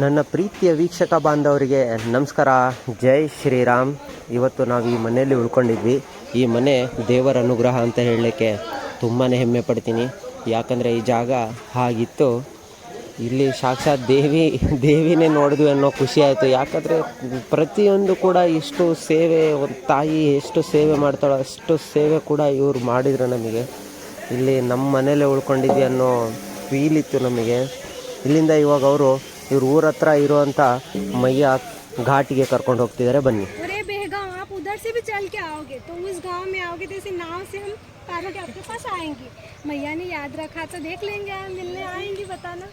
ನನ್ನ ಪ್ರೀತಿಯ ವೀಕ್ಷಕ ಬಾಂಧವರಿಗೆ ನಮಸ್ಕಾರ. ಜೈ ಶ್ರೀರಾಮ್. ಇವತ್ತು ನಾವು ಈ ಮನೆಯಲ್ಲಿ ಉಳ್ಕೊಂಡಿದ್ವಿ. ಈ ಮನೆ ದೇವರ ಅನುಗ್ರಹ ಅಂತ ಹೇಳಲಿಕ್ಕೆ ತುಂಬಾ ಹೆಮ್ಮೆ ಪಡ್ತೀನಿ. ಯಾಕಂದರೆ ಈ ಜಾಗ ಹಾಗಿತ್ತು. ಇಲ್ಲಿ ಸಾಕ್ಷಾತ್ ದೇವಿನೇ ನೋಡಿದ್ವಿ ಅನ್ನೋ ಖುಷಿ ಆಯಿತು. ಯಾಕಂದರೆ ಪ್ರತಿಯೊಂದು ಕೂಡ ಇಷ್ಟು ಸೇವೆ, ಒಂದು ತಾಯಿ ಎಷ್ಟು ಸೇವೆ ಮಾಡ್ತಾಳೋ ಅಷ್ಟು ಸೇವೆ ಕೂಡ ಇವರು ಮಾಡಿದ್ರು ನಮಗೆ. ಇಲ್ಲಿ ನಮ್ಮ ಮನೇಲೇ ಉಳ್ಕೊಂಡಿದ್ವಿ ಅನ್ನೋ ಫೀಲ್ ಇತ್ತು ನಮಗೆ. ಇಲ್ಲಿಂದ ಇವಾಗ ಇವ್ರ ಊರ ಹತ್ರ ಇರುವಂಥ ಮಯ್ಯ ಘಾಟಿಗೆ ಕರ್ಕೊಂಡು ಹೋಗ್ತಿದ್ದಾರೆ. ಬನ್ನಿ. आप उधर से भी चल के आओगे तो उस गांव में आओगे तो इसे नाव से हम पारों के आपके पास आएंगे. मैया ने याद रखा तो देख लेंगे, मिलने आएंगी. बताना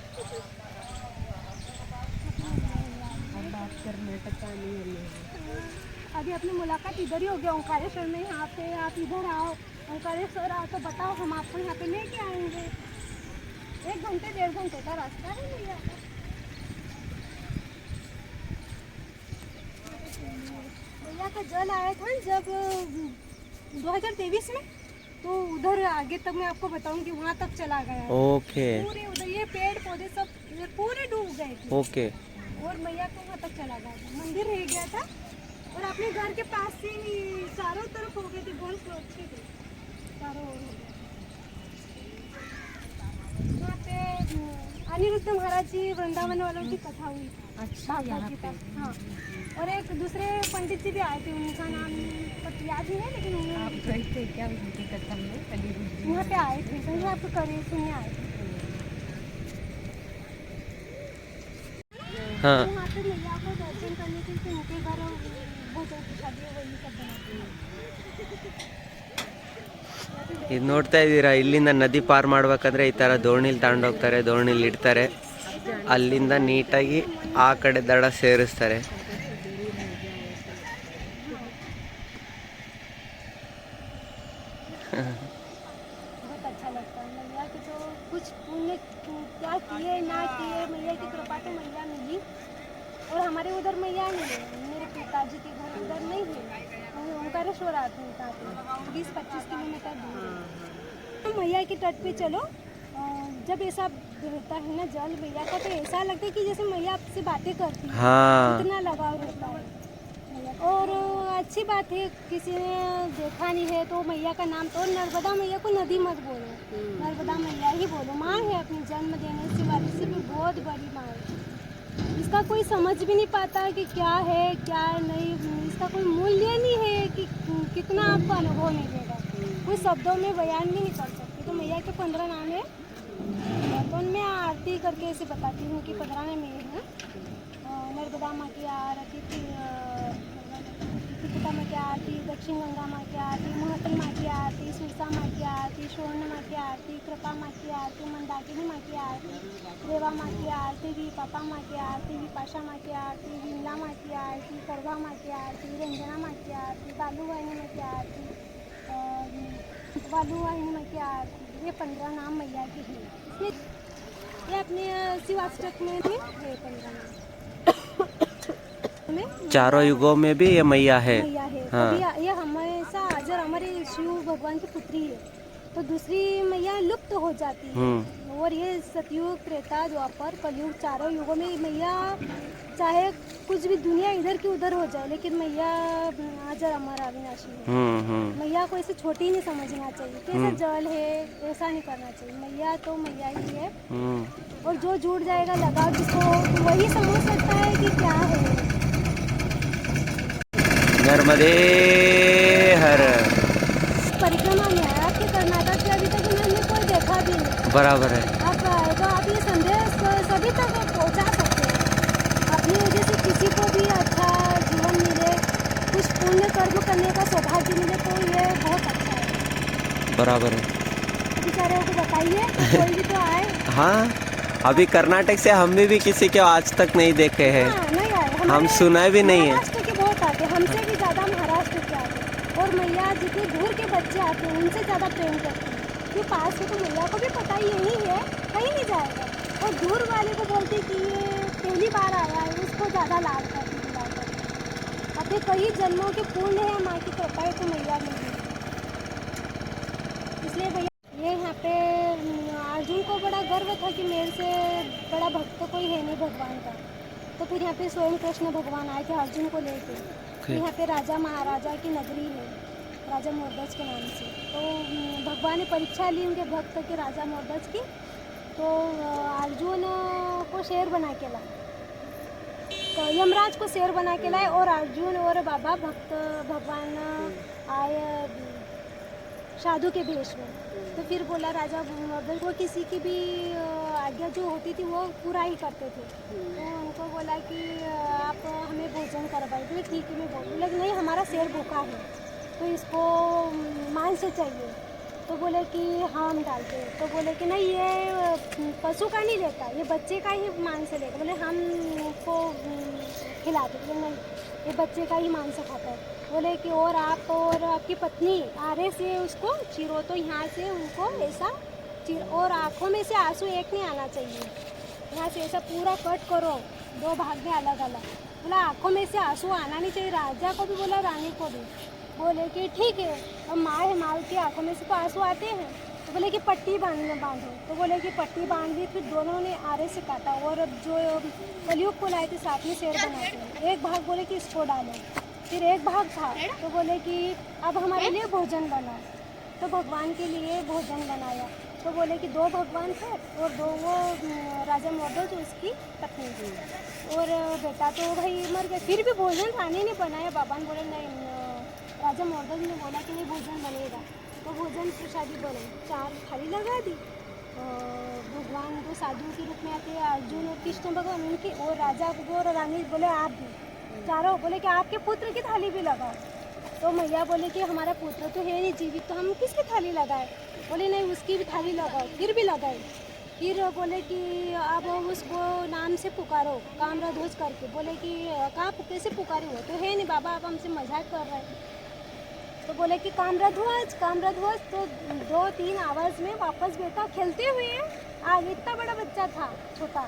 अभी अपनी मुलाकात इधर ही हो गया ओंकारेश्वर में. यहाँ पे आप इधर आओ, ओंकारेश्वर आओ तो बताओ, हम आपको यहाँ पे लेके आएंगे. 1 घंटे 1.5 घंटे का रास्ता है मैया. मैया का जल आया था जब 2023 में, तो उधर आगे तक मैं आपको बताऊंगी, वहाँ तक चला गया. ओके. पूरे उधर ये पेड़ पौधे सब पूरे डूब गए थे. ओके. और मैया को वहाँ तक चला गया था. मंदिर रह गया था और अपने घर के पास से ही चारों तरफ हो गए थे. बहुत अच्छे थे चारों ओर हो गए. यहाँ पे अनिरुद्ध महाराज जी वृंदावन वालों की कथा हुई. अच्छा. हाँ. और एक दूसरे पंडित जी भी आए थे, उनका नाम तो याद नहीं है, लेकिन आप गए थे क्या उनकी कथा में? यहाँ पे आए थे, समझो आपको करे सुनने आए थे. हाँ. वहाँ पे मैया को दर्शन करने के लिए उनके घर बहुत शादी वही सब बनाते हैं. ಇದು ನೋಡ್ತಾ ಇದ್ದೀರಾ, ಇಲ್ಲಿಂದ ನದಿ ಪಾರ್ ಮಾಡ್ಬೇಕಂದ್ರೆ ಈ ಥರ ದೋಣಿಲಿ ತಗೊಂಡೋಗ್ತಾರೆ, ದೋಣಿಲಿ ಇಡ್ತಾರೆ, ಅಲ್ಲಿಂದ ನೀಟಾಗಿ ಆ ಕಡೆ ದಡ ಸೇರಿಸ್ತಾರೆ. बहुत अच्छा लगता है. मैया के तो कुछ पुण्य क्या किए ना किए, मैया की कृपा तो मैया मिली. और हमारे उधर मैया नहीं है, मेरे पिताजी के घर उधर नहीं है. ओंकारेश्वर आते हैं 20-25 किलोमीटर दूर है. तो मैया के तट पे चलो, जब ऐसा रहता है ना जल मैया का, तो ऐसा लगता है कि जैसे मैया आपसे बातें करती है. हाँ. इतना लगाव रहता है. और अच्छी बात है, किसी ने देखा नहीं है तो मैया का नाम, तो नर्मदा मैया को नदी मत बोलो, नर्मदा मैया ही बोलो. माँ है अपनी जन्म देने से वाली से भी बहुत बड़ी माँ है. इसका कोई समझ भी नहीं पाता कि क्या है क्या नहीं. इसका कोई मूल्य नहीं है कि कितना आपको अनुभव मिलेगा, कोई शब्दों में बयान भी नहीं कर सकते. तो मैया के 15 नाम है. तो मैं आरती करके ऐसे बताती हूँ कि 15 नाम ये है. नर्मदा माँ की आरती, पिता माँ की आरती, दक्षिण गंगा माँ की आरती, महतल माँ की आरती, सुरसा माँ की आरती, स्वर्ण माँ की आरती, कृपा माँ की आरती, मंदाकिनी माँ की आरती, रेवा माँ की आरती, विपापा माँ की आरती, विपाशा माँ की आरती, विमला माँ की आरती, करवा माँ की आरती, रंजना माँ की आरती, बालूवाहिनी माँ की आरती, बालूवाहिनी माँ की आरती. ये 15 नाम मैया के हैं. ये अपने शिवाष्टक में भी है 15 नाम. चारों युगों में भी ये मैया है. हाँ. ये हमेशा अजर हमारे शिव भगवान की पुत्री है. तो दूसरी मैया लुप्त हो जाती है. और ये सतयुग, त्रेता, द्वापर, कलयुग, चारों युगों में मैया, चाहे कुछ भी दुनिया इधर की उधर हो जाए, लेकिन मैया अजर अमर अविनाशी है. मैया को ऐसे छोटी नहीं समझना चाहिए कि ऐसा जल है, ऐसा नहीं करना चाहिए. मैया तो मैया ही है. और जो जुड़ जाएगा लगाव जिसको, तो वही समझ सकता है कि क्या है. नर्मदे हर. परिक्रमा में है आपके कर्नाटक से, अभी तक मैंने कोई देखा भी नहीं. बराबर है. आप आए तो आप ये संदेश सभी तक पहुंचा सकते हैं. अपनी वजह से किसी को भी अच्छा जीवन मिले, कुछ पुण्य कर्म करने का सौभाग्य मिले, तो ये बहुत अच्छा है. बराबर है. बेचारों को बताइए, कोई भी तो आए. हाँ, अभी कर्नाटक से हम भी किसी के आज तक नहीं देखे हैं. नहीं आए. हम सुना भी नहीं है. महाराष्ट्र के बहुत आते, हमसे भी ज़्यादा महाराष्ट्र के आते. और मैया जितने दूर के बच्चे आते हैं उनसे ज़्यादा प्रेम करते हैं. ये पास है तो मैया को भी पता ही यही है, कहीं नहीं जाएगा. और दूर वाले को बोलते कि ये पहली बार आया है, उसको ज़्यादा लाभ करती है. अपने कई जन्मों के पूर्ण है माँ की कृपा है तो मैया मिली. इसलिए भैया ये यहाँ पे अर्जुन को बड़ा गर्व था कि मेरे से बड़ा भक्त कोई है नहीं भगवान का. तो फिर यहाँ पे स्वयं कृष्ण भगवान आए थे अर्जुन को लेके। फिर यहाँ पे राजा महाराजा की नगरी है राजा मोरध्वज के नाम से। तो भगवान ने परीक्षा ली उनके भक्त के राजा मोरध्वज की। तो अर्जुन को शेर बना के लाए, तो यमराज को शेर बना के लाए और अर्जुन और बाबा भक्त भगवान आए साधु के भेष में। तो फिर बोला राजा मोरध्वज वो किसी की भी आज्ञा जो होती थी वो पूरा ही करते थे। तो उनको बोला कि आप हमें भोजन करवाइए। तो ठीक है मैं बोली, लेकिन नहीं हमारा शेर भूखा है तो इसको मांस चाहिए। तो बोले कि हाँ हम डालते हैं। तो बोले कि नहीं ये पशु का नहीं लेता, ये बच्चे का ही मांस लेगा। बोले हम उसको खिलाते। बोले नहीं ये बच्चे का ही मांस खाता है। बोले कि और आप और आपकी पत्नी आरे से उसको चिरो, तो यहाँ से उनको ऐसा चिर और आँखों में से आंसू एक नहीं आना चाहिए, यहाँ से ऐसा पूरा कट करो 2 भाग में अलग अलग। बोला आँखों में से आंसू आना नहीं चाहिए, राजा को भी बोला रानी को भी। बोले कि ठीक है, अब माँ है माँ की आँखों में से तो आंसू आते हैं। तो बोले कि पट्टी बांधो। तो बोले कि पट्टी बांध दी। फिर दोनों ने आरे से काटा और जो कलयुग को लाए थे साथ में शेर बनाते। एक भाग बोले कि इसको डालो, फिर एक भाग था तो बोले कि अब हमारे लिए भोजन बनाओ। तो भगवान के लिए भोजन बनाया। तो बोले कि 2 भगवान थे और 2 वो राजा मोरध्वज उसकी पत्नी थी और बेटा तो भाई मर गया। फिर भी भोजन रानी ने बनाया। बाबा ने बोले नहीं, राजा मोरध्वज ने बोला कि नहीं भोजन बनेगा। तो भोजन प्रसादी बने, 4 थाली लगा दी। भगवान तो साधु के रूप में आते हैं अर्जुन और कृष्ण भगवान उनकी, और राजा और रानी बोले आप भी चारों। बोले कि आपके पुत्र की थाली भी लगाओ। तो मैया बोले कि हमारा पुत्र तो है नहीं जीवित, तो हम किसकी थाली लगाए। बोले नहीं उसकी भी थाली लगाओ। फिर भी लगाई। फिर बोले कि अब उसको नाम से पुकारो कामराध्वज करके। बोले कि कहाँ कैसे पुकारी हो, तो है नहीं बाबा आप हमसे मजाक कर रहे हैं। तो बोले कि कामराध्वज। तो 2-3 आवाज़ में वापस बेटा खेलते हुए आगे, इतना बड़ा बच्चा था छोटा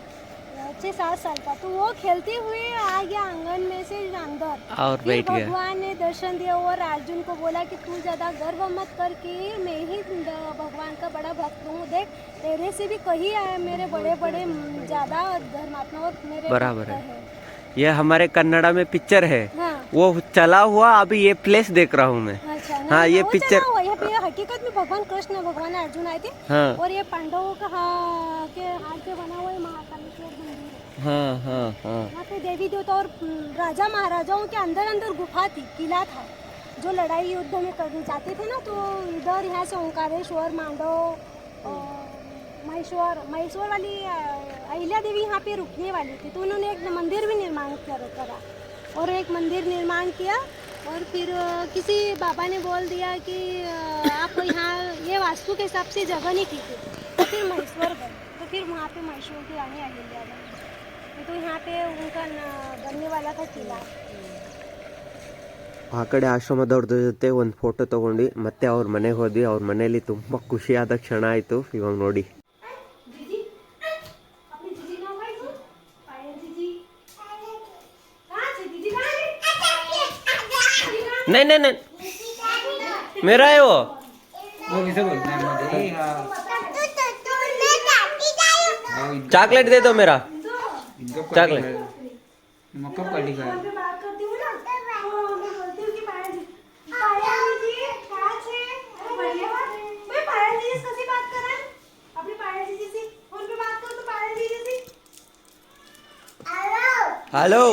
6-7 साल का, तो वो खेलते हुए आ गया आंगन में से अंदर और बैठ गया। भगवान ने दर्शन दिया और अर्जुन को बोला कि तू ज़्यादा गर्व मत करके, मैं ही भगवान का बड़ा भक्त हूँ। देख तेरे से भी कहीं आए मेरे बड़े बड़े ज़्यादा धर्मात्मा और मेरे बराबर है। ये हमारे कन्नड़ा में पिक्चर है। हाँ। वो चला हुआ अभी ये प्लेस देख रहा हूँ मैं। अच्छा, हाँ ये पिक्चर हकीकत में भगवान कृष्ण भगवान अर्जुन आए थे। हाँ। और ये पांडवों का के हाथ पे बना हुआ है महाकालेश्वर मंदिर। हाँ हाँ हाँ। यहाँ पे देवी देवता और राजा महाराजाओं के अंदर गुफा थी, किला था। जो लड़ाई युद्ध में करने जाते थे ना, तो इधर यहाँ से ओंकारेश्वर मांडव महेश्वर वाली अहिल्या देवी यहाँ पे रुकने वाली थी। तो उन्होंने एक मंदिर भी निर्माण करा और एक मंदिर निर्माण किया। और फिर किसी बाबा ने बोल दिया कि आप यहाँ ये वास्तु के हिसाब से जगह नहीं ठीक है। तो फिर महेश्वर गए। तो फिर वहाँ पे महेश्वर की रानी अहिल्या बनी। तो यहाँ पे उनका बनने वाला था किला। ಆ ಕಡೆ ಆಶ್ರಮದವ್ರದ್ದು ಜೊತೆ ಒಂದು ಫೋಟೋ ತೊಗೊಂಡು ಮತ್ತೆ ಅವ್ರ ಮನೆಗೆ ಹೋದ್ವಿ. ಅವ್ರ ಮನೆಯಲ್ಲಿ ತುಂಬ ಖುಷಿಯಾದ ಕ್ಷಣ ಆಯಿತು. ಇವಾಗ ನೋಡಿ नहीं नहीं नहीं मेरा है वो किसे बोलते हैं चॉकलेट दे दो मेरा चॉकलेट मक्का पार्टी का हेलो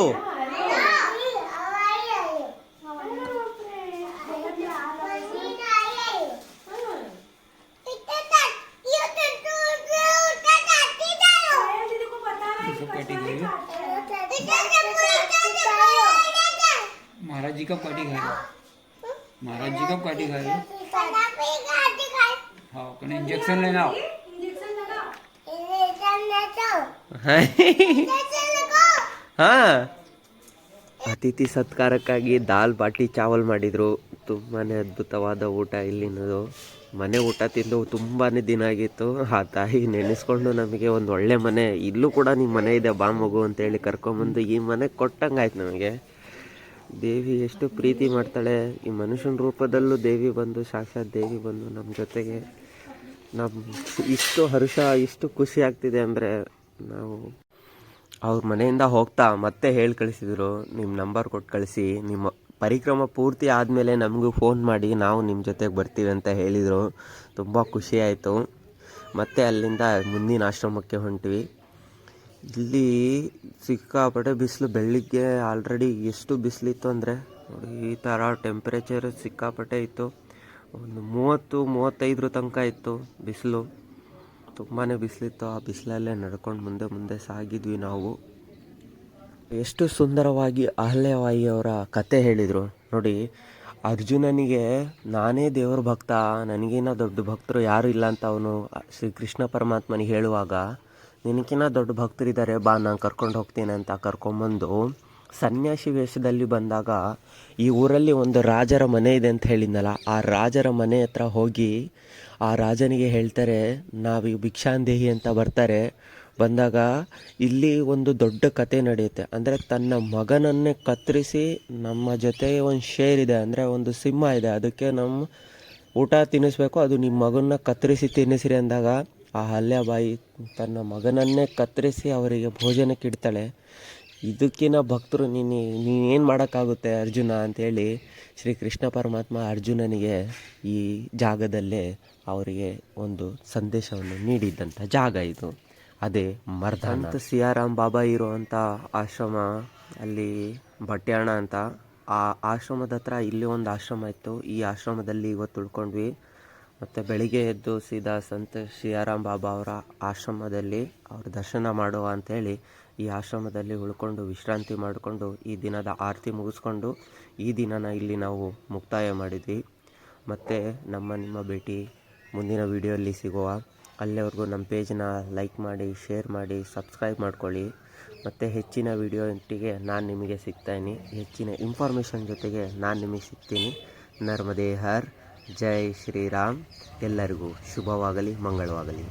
महाराज जी का पार्टी खाए महाराज जी का पार्टी खाए हाँ कने इंजेक्शन लेना ಹಾಂ ಅತಿಥಿ ಸತ್ಕಾರಕ್ಕಾಗಿ ದಾಲ್ ಬಾಟಿ ಚಾವಲ್ ಮಾಡಿದರು. ತುಂಬಾ ಅದ್ಭುತವಾದ ಊಟ ಇಲ್ಲಿನದು. ಮನೆ ಊಟ ತಿಂದು ತುಂಬಾ ದಿನ ಆಗಿತ್ತು. ಆ ತಾಯಿ ನೆನೆಸ್ಕೊಂಡು ನಮಗೆ ಒಂದು ಒಳ್ಳೆ ಮನೆ, ಇಲ್ಲೂ ಕೂಡ ನಿಮ್ಮ ಮನೆ ಇದೆ ಬಾ ಮಗು ಅಂತೇಳಿ ಕರ್ಕೊಂಬಂದು ಈ ಮನೆ ಕೊಟ್ಟಂಗಾಯ್ತು ನಮಗೆ. ದೇವಿ ಎಷ್ಟು ಪ್ರೀತಿ ಮಾಡ್ತಾಳೆ. ಈ ಮನುಷ್ಯನ ರೂಪದಲ್ಲೂ ದೇವಿ ಬಂದು, ಸಾಕ್ಷಾತ್ ದೇವಿ ಬಂದು ನಮ್ಮ ಜೊತೆಗೆ ಇಷ್ಟು ಹರ್ಷ, ಇಷ್ಟು ಖುಷಿ ಆಗ್ತಿದೆ ಅಂದರೆ ನಾವು ಅವ್ರ ಮನೆಯಿಂದ ಹೋಗ್ತಾ ಮತ್ತೆ ಹೇಳಿ ಕಳಿಸಿದ್ರು, ನಿಮ್ಮ ನಂಬರ್ ಕೊಟ್ಟು ಕಳಿಸಿ, ನಿಮ್ಮ ಪರಿಕ್ರಮ ಪೂರ್ತಿ ಆದಮೇಲೆ ನಮಗೂ ಫೋನ್ ಮಾಡಿ ನಾವು ನಿಮ್ಮ ಜೊತೆಗೆ ಬರ್ತೀವಿ ಅಂತ ಹೇಳಿದರು. ತುಂಬ ಖುಷಿಯಾಯಿತು. ಮತ್ತು ಅಲ್ಲಿಂದ ಮುಂದಿನ ಆಶ್ರಮಕ್ಕೆ ಹೊಂಟ್ವಿ. ಇಲ್ಲಿ ಸಿಕ್ಕಾಪಟ್ಟೆ ಬಿಸಿಲು. ಬೆಳಿಗ್ಗೆ ಆಲ್ರೆಡಿ ಎಷ್ಟು ಬಿಸಿಲಿತ್ತು ಅಂದರೆ ನೋಡಿ, ಈ ಥರ ಟೆಂಪ್ರೇಚರ್ ಸಿಕ್ಕಾಪಟ್ಟೆ ಇತ್ತು. ಒಂದು 30-35 ತನಕ ಇತ್ತು ಬಿಸಿಲು. ತುಂಬಾ ಬಿಸಿಲಿತ್ತು. ಆ ಬಿಸಿಲಲ್ಲೇ ನಡ್ಕೊಂಡು ಮುಂದೆ ಸಾಗಿದ್ವಿ ನಾವು. ಎಷ್ಟು ಸುಂದರವಾಗಿ ಅಹಲ್ಯವಾಯಿಯವರ ಕತೆ ಹೇಳಿದರು ನೋಡಿ. ಅರ್ಜುನನಿಗೆ ನಾನೇ ದೇವ್ರ ಭಕ್ತ, ನನಗಿನ್ನ ದೊಡ್ಡ ಭಕ್ತರು ಯಾರೂ ಇಲ್ಲ ಅಂತ ಅವನು ಶ್ರೀಕೃಷ್ಣ ಪರಮಾತ್ಮನಿಗೆ ಹೇಳುವಾಗ, ನಿನಗಿನ್ನ ದೊಡ್ಡ ಭಕ್ತರಿದ್ದಾರೆ ಬಾ, ನಾನು ಕರ್ಕೊಂಡು ಹೋಗ್ತೀನಿ ಅಂತ ಕರ್ಕೊಂಬಂದು ಸನ್ಯಾಸಿ ವೇಷದಲ್ಲಿ ಬಂದಾಗ ಈ ಊರಲ್ಲಿ ಒಂದು ರಾಜರ ಮನೆ ಇದೆ ಅಂತ ಹೇಳಿದ್ನಲ್ಲ, ಆ ರಾಜರ ಮನೆ ಹತ್ರ ಹೋಗಿ ಆ ರಾಜನಿಗೆ ಹೇಳ್ತಾರೆ, ನಾವು ಭಿಕ್ಷಾಂದೇಹಿ ಅಂತ ಬರ್ತಾರೆ. ಬಂದಾಗ ಇಲ್ಲಿ ಒಂದು ದೊಡ್ಡ ಕತೆ ನಡೆಯುತ್ತೆ. ಅಂದರೆ ತನ್ನ ಮಗನನ್ನೇ ಕತ್ತರಿಸಿ, ನಮ್ಮ ಜೊತೆ ಒಂದು ಶೇರ್ ಇದೆ, ಅಂದರೆ ಒಂದು ಸಿಂಹ ಇದೆ, ಅದಕ್ಕೆ ನಮ್ಮ ಊಟ ತಿನ್ನಿಸ್ಬೇಕು, ಅದು ನಿಮ್ಮ ಮಗನ್ನ ಕತ್ತರಿಸಿ ತಿನ್ನಿಸ್ರಿ ಅಂದಾಗ ಆ ಅಹಲ್ಯಾಬಾಯಿ ತನ್ನ ಮಗನನ್ನೇ ಕತ್ತರಿಸಿ ಅವರಿಗೆ ಭೋಜನಕ್ಕೆ ಇಡ್ತಾಳೆ. ಇದಕ್ಕಿಂತ ಭಕ್ತರು ನೀನೇನು ಮಾಡೋಕ್ಕಾಗುತ್ತೆ ಅರ್ಜುನ ಅಂಥೇಳಿ ಶ್ರೀಕೃಷ್ಣ ಪರಮಾತ್ಮ ಅರ್ಜುನನಿಗೆ ಈ ಜಾಗದಲ್ಲೇ ಅವರಿಗೆ ಒಂದು ಸಂದೇಶವನ್ನು ನೀಡಿದ್ದಂಥ ಜಾಗ ಇದು. ಅದೇ ಮರ್ದಾನ. ಸಿಯಾರಾಮ್ ಬಾಬಾ ಇರುವಂಥ ಆಶ್ರಮ ಅಲ್ಲಿ ಭಟ್ಯಾಣ ಅಂತ. ಆ ಆಶ್ರಮದ ಹತ್ರ ಇಲ್ಲಿ ಒಂದು ಆಶ್ರಮ ಇತ್ತು. ಈ ಆಶ್ರಮದಲ್ಲಿ ಇವತ್ತು ಉಳ್ಕೊಂಡ್ವಿ. ಮತ್ತು ಬೆಳಿಗ್ಗೆ ಎದ್ದು ಸೀದಾ ಸಂತ ಸಿಯಾರಾಮ್ ಬಾಬಾ ಅವರ ಆಶ್ರಮದಲ್ಲಿ ಅವ್ರ ದರ್ಶನ ಮಾಡುವ ಅಂಥೇಳಿ ಈ ಆಶ್ರಮದಲ್ಲಿ ಉಳ್ಕೊಂಡು ವಿಶ್ರಾಂತಿ ಮಾಡಿಕೊಂಡು ಈ ದಿನದ ಆರತಿ ಮುಗಿಸ್ಕೊಂಡು ಈ ದಿನನ ಇಲ್ಲಿ ನಾವು ಮುಕ್ತಾಯ ಮಾಡಿದ್ವಿ. ಮತ್ತು ನಿಮ್ಮ ಭೇಟಿ ಮುಂದಿನ ವಿಡಿಯೋಲ್ಲಿ ಸಿಗುವ. ಅಲ್ಲಿವರೆಗೂ ನಮ್ಮ ಪೇಜ್ನ ಲೈಕ್ ಮಾಡಿ, ಶೇರ್ ಮಾಡಿ, ಸಬ್ಸ್ಕ್ರೈಬ್ ಮಾಡ್ಕೊಳ್ಳಿ. ಮತ್ತು ಹೆಚ್ಚಿನ ವಿಡಿಯೋಟ್ಟಿಗೆ ನಾನು ನಿಮಗೆ ಸಿಗ್ತಾಯಿನಿ. ಹೆಚ್ಚಿನ ಇನ್ಫಾರ್ಮೇಷನ್ ಜೊತೆಗೆ ನಾನು ನಿಮಗೆ ಸಿಗ್ತೀನಿ. ನರ್ಮದೇ ಹರ್. ಜೈ ಶ್ರೀರಾಮ್. ಎಲ್ಲರಿಗೂ ಶುಭವಾಗಲಿ, ಮಂಗಳವಾಗಲಿ.